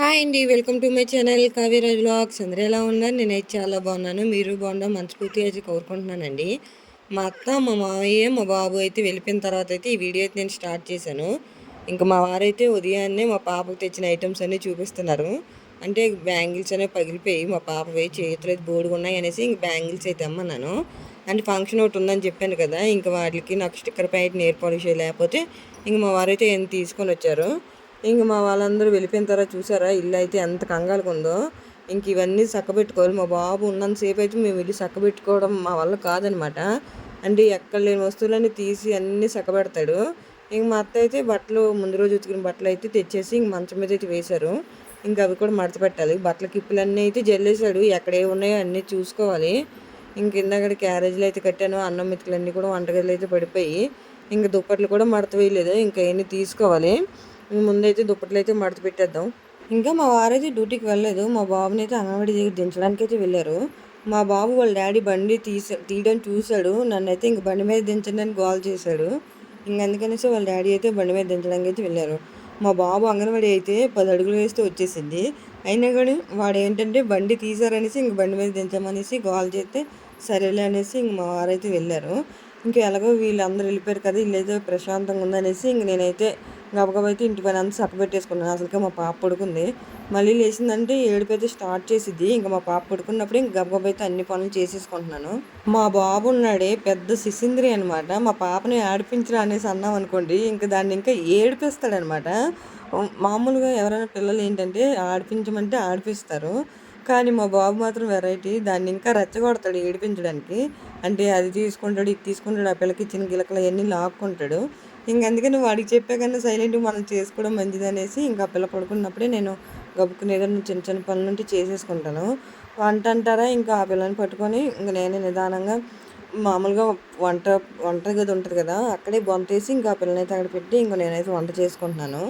Hi అండి. Welcome to my channel Kavyaraj vlogs. అందరూ ఎలా ఉన్నారు? నేనైతే చాలా బాగున్నాను. మీరు బాగుండా మనస్ఫూర్తిగా అయితే కోరుకుంటున్నానండి. మా అత్త, మా మావయ్య, మా బాబు అయితే వెళ్ళిపోయిన తర్వాత అయితే ఈ వీడియో అయితే నేను స్టార్ట్ చేశాను. ఇంకా మా వారైతే ఉదయాన్నే మా పాపకు తెచ్చిన ఐటమ్స్ అన్నీ చూపిస్తున్నారు. అంటే బ్యాంగిల్స్ అనేవి పగిలిపోయి మా పాపవి చేతులు అయితే బోడుగా ఉన్నాయి అనేసి ఇంక బ్యాంగిల్స్ అయితే అమ్మన్నాను. అంటే ఫంక్షన్ ఒకటి ఉందని చెప్పాను కదా, ఇంకా వాటికి నాకు స్టిక్కర్ ప్యాకెట్ నెయిల్ పాలిష్ లేకపోతే ఇంక మా వారైతే ఏం తీసుకొని వచ్చారు. ఇంక మా వాళ్ళందరూ వెళ్ళిపోయిన తర్వాత చూసారా ఇల్లు అయితే ఎంత కంగాలుగా ఉందో. ఇంక ఇవన్నీ చక్కబెట్టుకోవాలి. మా బాబు ఉన్నంతసేపు అయితే మేము ఇల్లు చక్కబెట్టుకోవడం మా వల్ల కాదనమాట. అంటే ఎక్కడ లేని వస్తువులన్నీ తీసి అన్నీ చక్కబెడతాడు. ఇంక మా అత్త అయితే బట్టలు ముందు రోజు ఉతికిన బట్టలు అయితే తెచ్చేసి ఇంక మంచం మీద అయితే వేశారు. ఇంకా అవి కూడా మడత పెట్టాలి. బట్టల కిప్పులన్నీ అయితే జల్లేశాడు. ఎక్కడ ఏ ఉన్నాయో అన్నీ చూసుకోవాలి. ఇంక ఇందాక క్యారేజీలు అయితే కట్టాను. అన్నం మెతుకులన్నీ కూడా వంటగదిలో అయితే పడిపోయి ఇంక దుప్పట్లు కూడా మడత వేయలేదు. ఇంకా అవన్నీ తీసుకోవాలి. ముందైతే దుప్పట్లు అయితే మడత పెట్టేద్దాం. ఇంకా మా వారైతే డ్యూటీకి వెళ్ళలేదు. మా బాబుని అయితే అంగన్వాడీ దగ్గర దించడానికి అయితే వెళ్ళారు. మా బాబు వాళ్ళ డాడీ బండి తీయడం చూశాడు. నన్నైతే ఇంక బండి మీద దించండి అని గోల్ చేశాడు. ఇంక అందుకనేసి వాళ్ళ డాడీ అయితే బండి మీద దించడానికి అయితే వెళ్ళారు. మా బాబు అంగన్వాడీ అయితే 10 అడుగులు వేస్తే వచ్చేసింది. అయినా కానీ వాడు ఏంటంటే బండి తీశారనేసి ఇంక బండి మీద దించమనేసి గోల్ చేస్తే సరేలే అనేసి ఇంక మా వారైతే వెళ్ళారు. ఇంకా ఎలాగో వీళ్ళందరూ వెళ్ళిపోయారు కదా, ఇల్లైతే ప్రశాంతంగా ఉందనేసి ఇంక నేనైతే గబగబా అయితే ఇంటి పని అంతా చక్కబెట్టేసుకున్నాను. అసలుకే మా పాప పడుకుంది. మళ్ళీ లేచిందంటే ఏడుపు అయితే స్టార్ట్ చేసిద్ది. ఇంకా మా పాప పడుకున్నప్పుడు ఇంక గబగబా అయితే అన్ని పనులు చేసేసుకుంటున్నాను. మా బాబు ఉన్నాడే పెద్ద సిసింద్రి అనమాట. మా పాపని ఆడిపించరా అనేసి అన్నాం అనుకోండి, ఇంకా దాన్ని ఇంకా ఏడిపిస్తాడనమాట. మామూలుగా ఎవరైనా పిల్లలు ఏంటంటే ఆడిపించమంటే ఆడిపిస్తారు. కానీ మా బాబు మాత్రం వెరైటీ. దాన్ని ఇంకా రెచ్చగొడతాడు ఏడిపించడానికి. అంటే అది తీసుకుంటాడు, ఇది తీసుకుంటాడు, ఆ పిల్లకి ఇచ్చిన గిలకలు అవన్నీ లాక్కుంటాడు. ఇంక అందుకని వాడికి చెప్పా కన్నా సైలెంట్గా మనం చేసుకోవడం మంచిదనేసి ఇంకా ఆ పిల్ల పడుకున్నప్పుడే నేను గబుక్కుని ఏదైనా చిన్న చిన్న పనులు ఉంటే చేసేసుకుంటాను. వంట అంటారా, ఇంకా ఆ పిల్లని పట్టుకొని ఇంక నేనే నిదానంగా మామూలుగా వంట వంట గది ఉంటుంది కదా, అక్కడే బొంతేసి ఇంకా ఆ పిల్లని అయితే అక్కడ పెట్టి ఇంక నేనైతే వంట చేసుకుంటున్నాను.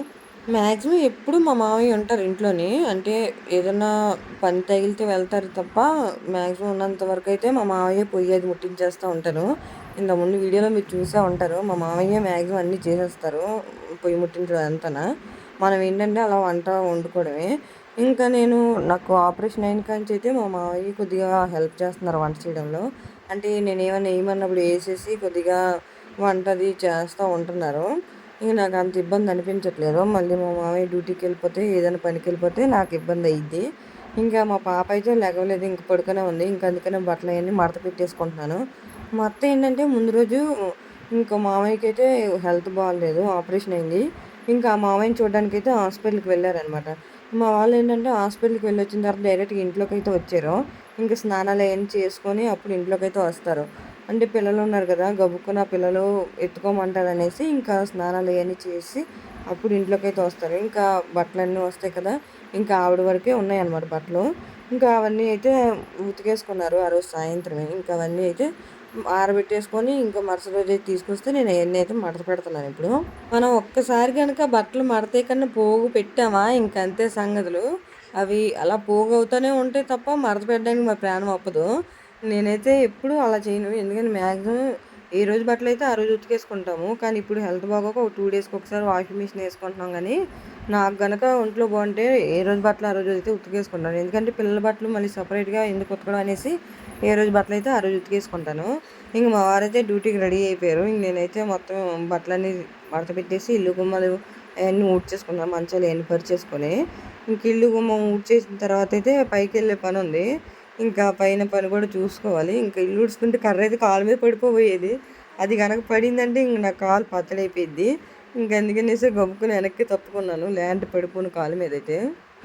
మ్యాక్సిమం ఎప్పుడు మా మామయ్య ఉంటారు ఇంట్లోని. అంటే ఏదన్నా పని తగిలితే వెళ్తారు తప్ప మ్యాక్సిమం ఉన్నంత వరకు అయితే మా మామయ్య పొయ్యి అది ముట్టించేస్తూ ఉంటారు. ఇంతకుముందు వీడియోలో మీరు చూసే ఉంటారు. మా మామయ్య మ్యాక్సిమం అన్నీ చేసేస్తారు. పొయ్యి ముట్టించడం అంతనా. మనం ఏంటంటే అలా వంట వండుకోవడమే. ఇంకా నాకు ఆపరేషన్ అయిన కాంచి అయితే మా మామయ్య కొద్దిగా హెల్ప్ చేస్తున్నారు వంట చేయడంలో. అంటే నేను ఏమన్నా వేయమన్నప్పుడు వేసేసి కొద్దిగా వంట అది చేస్తూ ఉంటున్నారు. ఇంక నాకు అంత ఇబ్బంది అనిపించట్లేదు. మళ్ళీ మా మామయ్య డ్యూటీకి వెళ్ళిపోతే ఏదైనా పనికి వెళ్ళిపోతే నాకు ఇబ్బంది అయ్యిద్ది. ఇంకా మా పాప అయితే లెగవలేదు, ఇంక పడుకునే ఉంది. ఇంక అందుకనే బట్టలు అవన్నీ మడత పెట్టేసుకుంటున్నాను. మా అత్త ఏంటంటే ముందు రోజు ఇంకా మామయ్యకి అయితే హెల్త్ బాగాలేదు, ఆపరేషన్ అయింది. ఇంకా ఆ మామయ్యని చూడడానికి అయితే హాస్పిటల్కి వెళ్ళారనమాట. మా వాళ్ళు ఏంటంటే హాస్పిటల్కి వెళ్ళి వచ్చిన తర్వాత డైరెక్ట్గా ఇంట్లోకి అయితే వచ్చారు. ఇంకా స్నానాలు అవన్నీ చేసుకొని అప్పుడు ఇంట్లోకి అయితే వస్తారు. అంటే పిల్లలు ఉన్నారు కదా, గబుక్కున పిల్లలు ఎత్తుకోమంటారు అనేసి ఇంకా స్నానాలు అవన్నీ చేసి అప్పుడు ఇంట్లోకి అయితే వస్తారు. ఇంకా బట్టలన్నీ వస్తాయి కదా, ఇంకా ఆవిడ వరకే ఉన్నాయన్నమాట బట్టలు. ఇంకా అవన్నీ అయితే ఉతికేసుకున్నారు ఆ రోజు సాయంత్రమే. ఇంకా అవన్నీ అయితే ఆరబెట్టేసుకొని ఇంకా మరుసటి రోజు అయితే తీసుకొస్తే నేను అవన్నీ అయితే మడత పెడుతున్నాను ఇప్పుడు. మనం ఒక్కసారి కనుక బట్టలు మడతే కన్నా పోగు పెట్టామా ఇంక అంతే సంగతులు. అవి అలా పోగు అవుతూనే ఉంటాయి తప్ప మడత పెట్టడానికి మా ప్రాణం అప్పదు. నేనైతే ఎప్పుడూ అలా చేయను. ఎందుకంటే మ్యాక్సిమం ఏ రోజు బట్టలు అయితే ఆ రోజు ఉతికేసుకుంటాము. కానీ ఇప్పుడు హెల్త్ బాగోక ఒక 2 డేస్కి ఒకసారి వాషింగ్ మిషన్ వేసుకుంటున్నాం. కానీ నాకు గనక ఒంట్లో బాగుంటే ఏ రోజు బట్టలు ఆ రోజు అయితే ఉతికేసుకుంటాను. ఎందుకంటే పిల్లల బట్టలు మళ్ళీ సపరేట్గా ఎందుకు ఉతకడం అనేసి ఏ రోజు బట్టలు అయితే ఆ రోజు ఉతికేసుకుంటాను. ఇంక మా వారైతే డ్యూటీకి రెడీ అయిపోయారు. ఇంక నేనైతే మొత్తం బట్టలన్నీ మడత పెట్టేసి ఇల్లు గుమ్మలు అవన్నీ ఊడ్చేసుకున్నాను. మంచాలు అవన్నీ పరిచేసుకొని ఇంక ఇల్లు గుమ్మం ఊడ్చేసిన తర్వాత అయితే పైకి వెళ్ళే పని ఉంది. ఇంకా పైన పని కూడా చూసుకోవాలి. ఇంకా ఇల్లు ఊడ్చుకుంటే కర్ర అయితే కాలు మీద పడిపోయేది. అది కనుక పడిందంటే ఇంక నా కాలు పచ్చడైపోయిద్ది. ఇంక అందుకనేసి గబుక్కుని వెనక్కి తప్పుకున్నాను, లేదంటే పడిపోను కాలు మీద అయితే.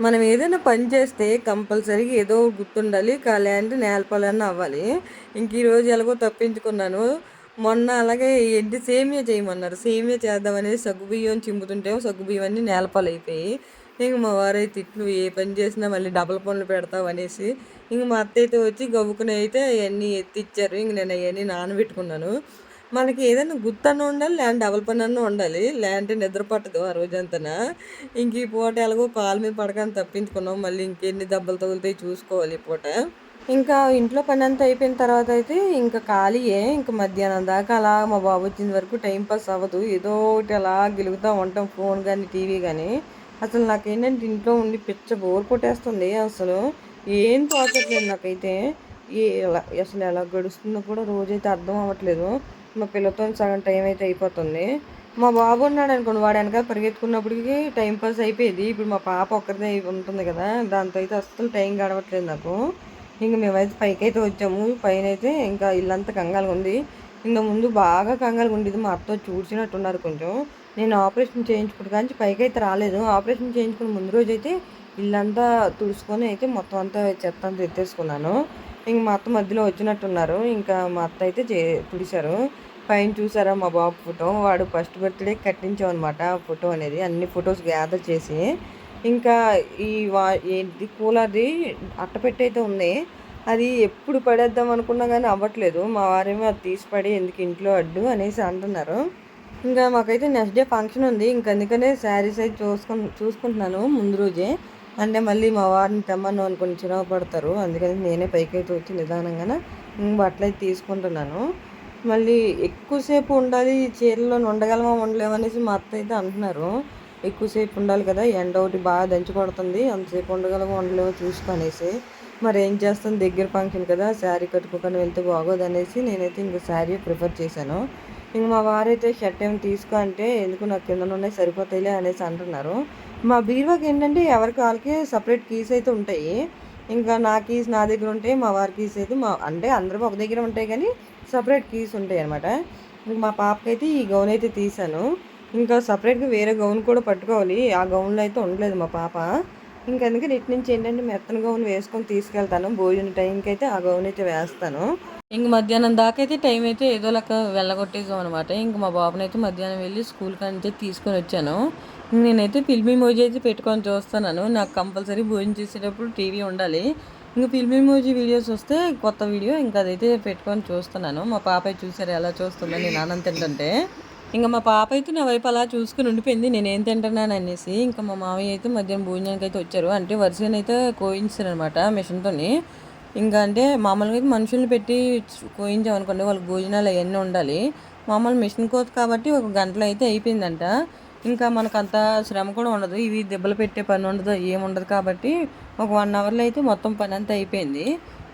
మనం ఏదైనా పని చేస్తే కంపల్సరీగా ఏదో గుర్తుండాలి. లేదంటే నేలపాలన్నా అవ్వాలి. ఇంక ఈరోజు ఎలాగో తప్పించుకున్నాను. మొన్న అలాగే ఏంటి సేమియా చేయమన్నారు. సేమియా చేద్దామనేసి సగ్గుబియ్యం చింపుతుంటే సగ్గుబియ్యం అన్నీ నేలపాలైపోయి ఇంక మా వారైతే తిట్లు, ఏ పని చేసినా మళ్ళీ డబల్ పనులు పెడతావు అనేసి. ఇంక మా అత్త అయితే వచ్చి గబుక్కున అయితే అవన్నీ ఎత్తిచ్చారు. ఇంక నేను అవన్నీ నానబెట్టుకున్నాను. మనకి ఏదైనా గుర్తన్న ఉండాలి, లేదంటే డబల్ పని అన్న ఉండాలి. లేదంటే నిద్ర పట్టదు ఆ రోజంతనా. ఇంక ఈ పూట ఎలాగో కాలు మీద పడకని తప్పించుకున్నాం. మళ్ళీ ఇంకెన్ని దెబ్బలు తగులుతాయి చూసుకోవాలి ఈ పూట. ఇంకా ఇంట్లో పని అంతా అయిపోయిన తర్వాత అయితే ఇంకా ఖాళీయే. ఇంక మధ్యాహ్నం దాకా అలా మా బాబు వచ్చిన వరకు టైం పాస్ అవ్వదు. ఏదో ఒకటి అలా గెలుగుతూ ఉంటాం, ఫోన్ కానీ టీవీ కానీ. అసలు నాకేంటంటే ఇంట్లో ఉండి పిచ్చ బోర్ కొట్టేస్తుంది. అసలు ఏం తోచట్లేదు నాకైతే. అసలు ఎలా గడుస్తుందో కూడా రోజైతే అర్థం అవ్వట్లేదు. మా పిల్లతోని సగం టైం అయితే అయిపోతుంది. మా బాబు ఉన్నాడనుకోండి, వాడు వెనకాల పరిగెత్తుకున్నప్పటికి టైం పాస్ అయిపోయేది. ఇప్పుడు మా పాప ఒక్కరిదే ఉంటుంది కదా! దాంతో అయితే అస్సలు టైం గడవట్లేదు నాకు. ఇంక మేమైతే పైకైతే వచ్చాము. పైనైతే ఇంకా ఇల్లంతా కంగాలుగా ఉంది. ముందు బాగా కంగాలుగా ఉండేది. మా అత్త వచ్చి ఊడ్చినట్టున్నారు కొంచెం. నేను ఆపరేషన్ చేయించుకుంటే కానీ పైకైతే రాలేదు. ఆపరేషన్ చేయించుకున్న ముందు రోజైతే ఇల్లంతా తుడుచుకొని అయితే మొత్తం అంతా చెత్త అంతా ఎత్తేసుకున్నాను. ఇంక మా అత్త మధ్యలో వచ్చినట్టున్నారు. ఇంకా మా అత్త అయితే తుడిచారు. పైన చూసారా మా బాబు ఫోటో. వాడు ఫస్ట్ బర్త్డే కట్టించామన్నమాట ఆ ఫోటో అనేది. అన్ని ఫొటోస్ గ్యాదర్ చేసి. ఇంకా ఈ ఏంటి కూలర్‌ది అట్టపెట్టె అయితే ఉంది. అది ఎప్పుడు పడేద్దాం అనుకున్నా గానీ అవ్వట్లేదు. మా వారేమో అది తీసి పడేయి ఎందుకు ఇంట్లో అడ్డు అనేసి అంటున్నారు. ఇంకా మాకైతే నెక్స్ట్ డే ఫంక్షన్ ఉంది. ఇంక అందుకనే శారీస్ అయితే చూసుకుంటున్నాను ముందు రోజే. అంటే మళ్ళీ మా వారిని తెమ్మన్నాం అనుకోని చిరాకు పడతారు. అందుకని నేనే పైకైతే వచ్చి నిదానంగాన బట్టలైతే తీసుకుంటున్నాను. మళ్ళీ ఎక్కువసేపు ఉండాలి చీరలోని ఉండగలమా ఉండలేమా అనేసి మా అత్త అయితే అంటున్నారు. ఎక్కువసేపు ఉండాలి కదా! ఎండ ఒకటి బాగా దంచి కొడుతుంది. అంతసేపు ఉండగలమో ఉండలేమో చూసుకొనేసి. మరి ఏం చేస్తాను, దగ్గర ఫంక్షన్ కదా! శారీ కట్టుకోకుండా వెళ్తే బాగోదనేసి నేనైతే ఇంక శారీ ప్రిఫర్ చేశాను. ఇంక మా వారైతే షర్ట్ ఏమి తీసుకో అంటే, ఎందుకు నాకు కిందనున్నాయి సరిపోతాయిలే అనేసి అంటున్నారు. మా బీరువాకి ఏంటంటే ఎవరికి వాళ్ళకి సెపరేట్ కీస్ అయితే ఉంటాయి. ఇంకా నా కీస్ నా దగ్గర ఉంటాయి. మా వారి కీస్ అయితే అంటే అందరూ ఒక దగ్గర ఉంటాయి కానీ సెపరేట్ కీస్ ఉంటాయనమాట. ఇంక మా పాపకైతే ఈ గౌన్ అయితే తీశాను. ఇంకా సెపరేట్‌గా వేరే గౌన్ కూడా పట్టుకోవాలి. ఆ గౌన్‌లో అయితే ఉండలేదు మా పాప. ఇంక అందుకని ఇటు నుంచి ఏంటంటే మెత్తన గౌన్ వేసుకొని తీసుకెళ్తాను. భోజనం టైంకి అయితే ఆ గౌన్ అయితే వేస్తాను. ఇంక మధ్యాహ్నం దాకా అయితే టైం అయితే ఏదో లెక్క వెళ్ళగొట్టేసాం అనమాట. ఇంక మా బాబునైతే మధ్యాహ్నం వెళ్ళి స్కూల్ కానించి తీసుకొని వచ్చాను. నేనైతే ఫిల్మ్ ఎమోజీ అయితే పెట్టుకొని చూస్తున్నాను. నాకు కంపల్సరీ భోజనం చేసేటప్పుడు టీవీ ఉండాలి. ఇంక ఫిల్మ్ ఎమోజీ వీడియోస్ వస్తే కొత్త వీడియో ఇంక అదైతే పెట్టుకొని చూస్తున్నాను. మా పాప చూసారు ఎలా చూస్తుందో నేను అన్నం తింటుంటే. ఇంక మా పాప అయితే నా వైపు అలా చూసుకొని ఉండిపోయింది నేనేం తింటున్నాను అనేసి. ఇంకా మా మామయ్య అయితే మధ్యాహ్నం భోజనానికి అయితే వచ్చారు. అంటే వరుసగానైతే కోయించారనమాట మిషన్‌తోని. ఇంకా అంటే మామూలుగా అయితే మనుషుల్ని పెట్టి కోయించామనుకోండి వాళ్ళకి భోజనాలు అవన్నీ ఉండాలి. మామూలు మిషన్ కోత కాబట్టి ఒక గంటలో అయితే అయిపోయిందంట. ఇంకా మనకంత శ్రమ కూడా ఉండదు. ఇవి దెబ్బలు పెట్టే పని ఉండదు, ఏముండదు కాబట్టి ఒక 1 అవర్‌లో అయితే మొత్తం పనంతా అయిపోయింది.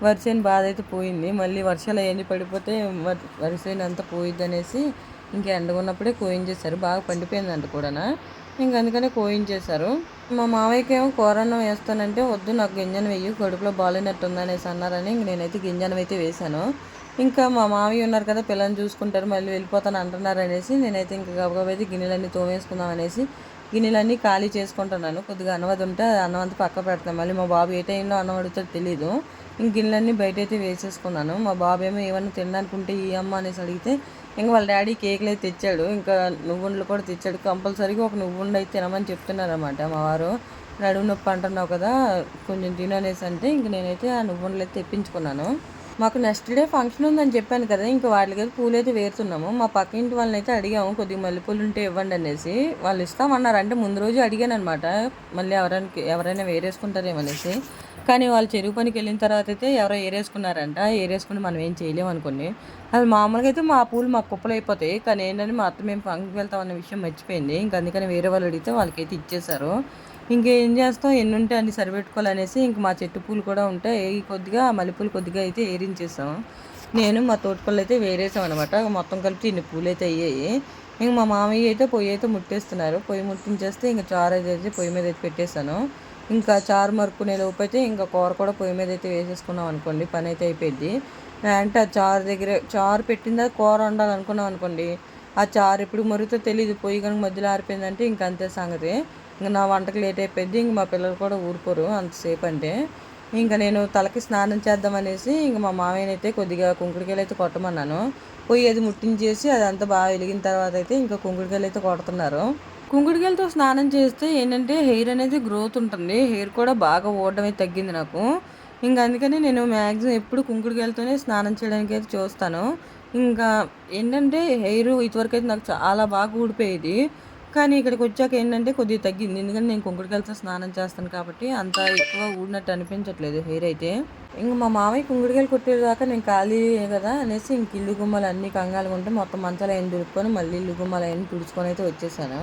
వరిసేను బాధ అయితే పోయింది. మళ్ళీ వర్షాలు అవన్నీ పడిపోతే వరిసేను అంతా పోయిద్దనేసి ఇంక ఎండగున్నప్పుడే కోయించేశారు. బాగా పండిపోయిందంట కూడానా. ఇంక అందుకనే కోయించేశారు. మా మామయ్యకేమో కూరన్నం వేస్తానంటే, "వద్దు నాకు గింజను వెయ్యి కడుపులో బాలేనట్టుందనేసి" అన్నారని ఇంక నేనైతే గింజనం అయితే వేశాను. ఇంకా మా మామయ్య ఉన్నారు కదా! పిల్లని చూసుకుంటారు మళ్ళీ వెళ్ళిపోతాను అంటున్నారనేసి నేనైతే ఇంక గబగబా అయితే గిన్నెలన్నీ తోమేసుకుందాం అనేసి గిన్నెలన్నీ ఖాళీ చేసుకుంటున్నాను. కొద్దిగా అన్నం అది ఉంటే అన్నం అంతా పక్క పెడతాను. మళ్ళీ మా బాబు ఏ టైంలో అన్నం అడుగుతాడో తెలీదు. ఇంక గిన్నెలన్నీ బయటైతే వేసేసుకున్నాను. మా బాబేమో ఏమన్నా తినడానికి ఉంటే ఇయ్యమ్మా అనేసి అడిగితే ఇంక వాళ్ళ డాడీ కేకులు అయితే తెచ్చాడు. ఇంకా నువ్వుండలు కూడా తెచ్చాడు. కంపల్సరీగా ఒక నువ్వుండ అయితే తినమని చెప్తున్నారనమాట మా వారు. నడుము నొప్పి అంటున్నావు కదా కొంచెం తిను అనేసి అంటే ఇంక నేనైతే ఆ నువ్వుండలు అయితే తెప్పించుకున్నాను. మాకు నెక్స్ట్ డే ఫంక్షన్ ఉందని చెప్పాను కదా! ఇంక వాటికైతే పూలైతే వేరుతున్నాము. మా పక్కింటి వాళ్ళనైతే అడిగాము కొద్దిగా మల్లెపూలు ఉంటే ఇవ్వండి అనేసి. వాళ్ళు ఇస్తామన్నారు. అంటే ముందు రోజు అడిగాననమాట. మళ్ళీ ఎవరైనా వేరేసుకుంటారేమో అనేసి. కానీ వాళ్ళు చెరువు పనికి వెళ్ళిన తర్వాత అయితే ఎవరో ఏరేసుకున్నారంట. ఏరేసుకుని మనం ఏం చేయలేము అనుకోండి. అది మామూలుగా అయితే మా పూలు మాకు కుప్పలైపోతాయి. కానీ ఏంటంటే మా అత్త మేము ఫంక్షన్‌కి వెళ్తామన్న విషయం మర్చిపోయింది. ఇంక అందుకని వేరే వాళ్ళు అడిగితే వాళ్ళకైతే ఇచ్చేశారు. ఇంకేం చేస్తాం ఎన్నుంటే అన్ని సరిపెట్టుకోవాలనేసి ఇంక మా చెట్టు పూలు కూడా ఉంటాయి. కొద్దిగా మల్లెపూలు కొద్దిగా అయితే ఏరించేసాం. నేను మా తోటపళ్ళు అయితే వేరేసాం అనమాట. మొత్తం కలిపి ఇన్ని పూలైతే అయ్యాయి. ఇంక మా మామయ్య అయితే పొయ్యి అయితే ముట్టేస్తున్నారు. పొయ్యి ముట్టించేస్తే ఇంక చారు అయితే పొయ్యి మీద అయితే పెట్టేశాను. ఇంకా చారు మరుక్కునే లోపు అయితే ఇంకా కూర కూడా పొయ్యి మీద అయితే వేసేసుకున్నాం అనుకోండి పని అయితే అయిపోయింది. అంటే ఆ చారు దగ్గర చారు పెట్టిందా కూర వండాలనుకున్నాం అనుకోండి, ఆ చారు ఎప్పుడు మరుగుతో తెలీదు. పొయ్యి కనుక మధ్యలో ఆరిపోయిందంటే ఇంక అంతే సంగతి. ఇంక నా వంటకి లేట్ అయిపోయింది. ఇంక మా పిల్లలు కూడా ఊరుకోరు అంతసేపు అంటే. ఇంక నేను తలకి స్నానం చేద్దామనేసి ఇంక మా మామయ్యనైతే కొద్దిగా కుంకుడుకాయలు అయితే కొట్టమన్నాను. పొయ్యి అది ముట్టించేసి అదంతా బాగా వెలిగిన తర్వాత అయితే ఇంకా కుంకుడుకాయలు అయితే కొడుతున్నారు. కుంకుడుకాయలతో స్నానం చేస్తే ఏంటంటే హెయిర్ అనేది గ్రోత్ ఉంటుంది. హెయిర్ కూడా బాగా ఊడడం అయితే తగ్గింది నాకు. ఇంక అందుకని నేను మ్యాక్సిమం ఎప్పుడు కుంకుడుకాయలతోనే స్నానం చేయడానికి అయితే చూస్తాను. ఇంకా ఏంటంటే హెయిర్ ఇదివరకైతే నాకు చాలా బాగా ఊడిపోయేది. కానీ ఇక్కడికొచ్చాక ఏంటంటే కొద్దిగా తగ్గింది. ఎందుకంటే నేను కుంకుడుకాయలతో స్నానం చేస్తాను కాబట్టి అంత ఎక్కువ ఊడినట్టు అనిపించట్లేదు హెయిర్ అయితే. ఇంక మా మామయ్య కుంకుడుకాయలు కొట్టేదాకా నేను ఖాళీయే కదా అనేసి ఇంక ఇల్లు గుమ్మాలు అన్నీ కంగాలుగా ఉంటే మొత్తం మంచాలయన్నీ దులుపుకొని మళ్ళీ ఇల్లు గుమ్మాలయన్నీ తుడుచుకొని అయితే వచ్చేసాను.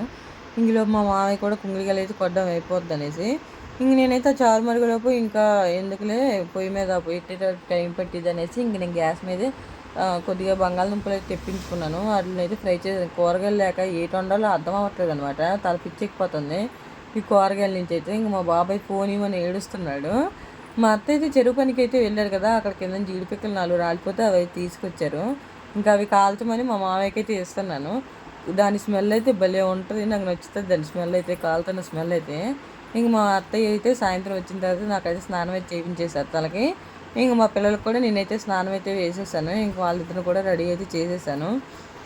ఇందులోపు మా మామయ్య కూడా కుంగిలికాయలు అయితే కొట్టడం అయిపోద్ది అనేసి ఇంక నేనైతే ఆ చారు మరిగేలోపు ఇంకా ఎందుకులే పొయ్యి మీద పెట్టేటప్పుడు టైం పట్టిద్ది అనేసి ఇంక నేను గ్యాస్ మీదే కొద్దిగా బంగాళదుంపలు అయితే తెప్పించుకున్నాను. వాటిని అయితే ఫ్రై చేసి కూరగాయలు లేక ఏటి వండాలో అర్థం అవ్వట్లేదు అనమాట. తల పిచ్చెక్కిపోతుంది ఈ కూరగాయల నుంచి అయితే. ఇంక మా బాబాయ్ ఫోన్ ఇవ్వని ఏడుస్తున్నాడు. మా అత్త అయితే చెరువు పనికి అయితే వెళ్ళారు కదా, అక్కడ కింద జీడిపిక్కలు 4 రాలిపోతే అవి అయితే తీసుకొచ్చారు. ఇంకా అవి కాల్చమని మా మామయ్యకి అయితే ఇస్తున్నాను. దాని స్మెల్ అయితే భలే ఉంటుంది, నాకు నచ్చుతుంది దాని స్మెల్ అయితే, కాలుతున్న స్మెల్ అయితే. ఇంక మా అత్తయ్య అయితే సాయంత్రం వచ్చిన తర్వాత నాకైతే స్నానం అయితే చేయించేశారు తలకి. ఇంక మా పిల్లలకు కూడా నేనైతే స్నానం అయితే వేసేసాను. ఇంక వాళ్ళిద్దరు కూడా రెడీ అయితే చేసేసాను.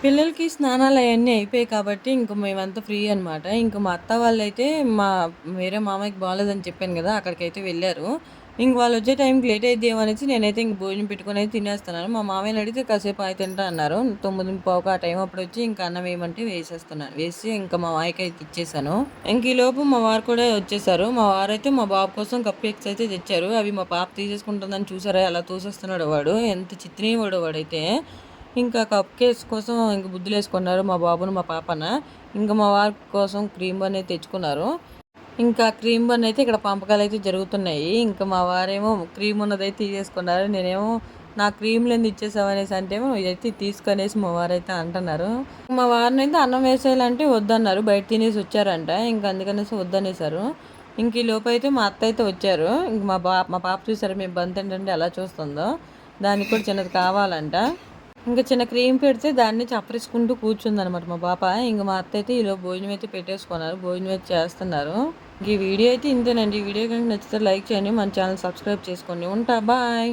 పిల్లలకి స్నానాలు అవన్నీ అయిపోయాయి కాబట్టి ఇంక మేమంతా ఫ్రీ అనమాట. ఇంక మా అత్త వాళ్ళైతే మా వేరే మామయ్యకి బాగాలేదని చెప్పాను కదా, అక్కడికైతే వెళ్ళారు. ఇంక వాళ్ళు వచ్చే టైంకి లేట్ అయిద్దేమో అనేసి నేనైతే ఇంక భోజనం పెట్టుకొని అయితే తినేస్తున్నాను. మా మామయ్యని అడిగితే కాసేపు ఆగి తింటా అన్నారు. 9:15 ఆ టైం అప్పుడు వచ్చి ఇంకా అన్నం వేయమంటే వేసేస్తున్నాను. వేసి ఇంకా మా వాయికి అయితే ఇచ్చేసాను. ఇంక ఈలోపు మా వారు కూడా వచ్చేసారు. మా వారైతే మా బాబు కోసం కప్ కేక్స్ అయితే తెచ్చారు. అవి మా పాప తీసేసుకుంటుందని చూసారా ఎలా తోసేస్తున్నాడు వాడు, ఎంత చిత్రీవాడు వాడైతే. ఇంకా కప్ కేక్స్ కోసం ఇంక బుద్ధులు వేసుకున్నారు మా బాబును మా పాపన. ఇంకా మా వారి కోసం క్రీమ్ బన్ అయితే తెచ్చుకున్నారు. ఇంకా క్రీమ్ బన్ అయితే ఇక్కడ పంపకాలు అయితే జరుగుతున్నాయి. ఇంకా మా వారేమో క్రీమ్ ఉన్నదైతే తీసేసుకున్నారు. నేనేమో నా క్రీమ్ లేని ఇచ్చేసావు అనేసి అంటేమో ఇదైతే తీసుకొనేసి మా వారైతే అంటున్నారు. మా వారిని అయితే అన్నం వేసేయాలంటే వద్దన్నారు, బయట తినేసి వచ్చారంట. ఇంకా అందుకనేసి వద్దనేసారు. ఇంక ఈ లోపు అయితే మా అత్త అయితే వచ్చారు. ఇంక మా పాప చూసారు మేము బంత్ ఏంటంటే ఎలా చూస్తుందో, దానికి కూడా చిన్నది కావాలంట. ఇంకా చిన్న క్రీమ్ పెడితే దాన్ని చప్పరించుకుంటూ కూర్చుందనమాట మా పాప. ఇంక మా అత్త అయితే ఈలోపు భోజనం అయితే పెట్టేసుకున్నారు, భోజనం అయితే చేస్తున్నారు. ఈ వీడియో అయితే ఇంతేనండి. ఈ వీడియో కనుక నచ్చితే లైక్ చేయండి, మన ఛానల్ సబ్స్క్రైబ్ చేసుకోండి. ఉంటా, బాయ్.